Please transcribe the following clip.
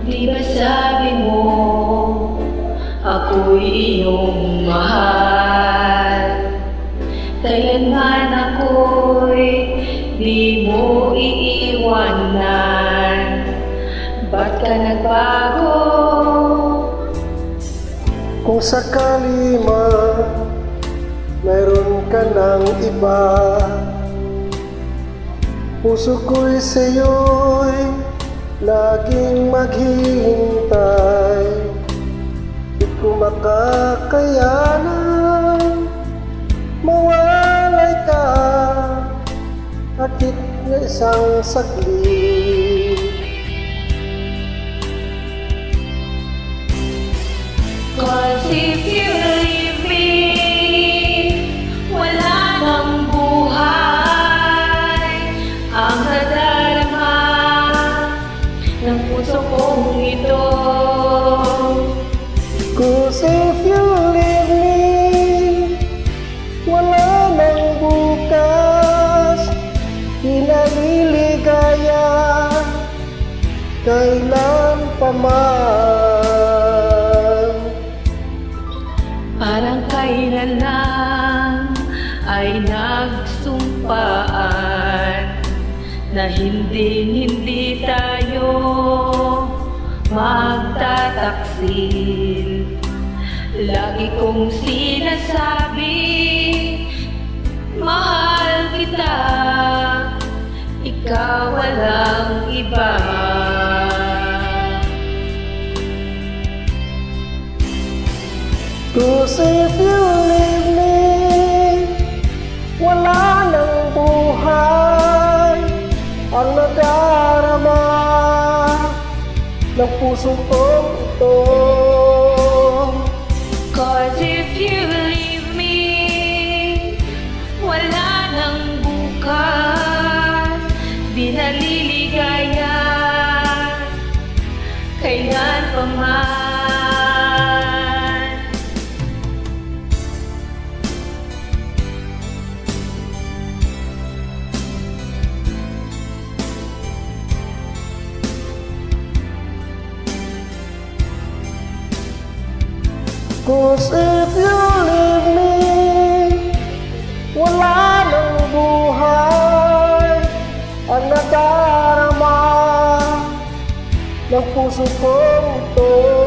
Di ba sabi mo, ako'y iyong mahal? Kailanman ako'y di mo iiwanan. Ba't ka nagbago? Kung sakali man mayroon ka ng iba, puso ko'y sa'yo'y laging maghihintay. Di ko makakayanan mawalay ka kahit na isang saglit. 'Cause if you leave me, wala nang buhay ang nadarama ng puso kong ito. 'Cause if you leave me, wala nang bukas, di naliligaya kailan pa man. Parang kailan lang ay nagsumpaan na hindi tayo magtataksil. Lagi kong sinasabi, mahal kita, ikaw walang iba. Cause if you leave me, wala nang buhay ang nadarama ng puso kong ito. 'Cause if you leave me, wala nang bukas, di naliligaya kailan pa man. Cause if you leave me, wala nang buhay ang nadarama ng puso kong ito.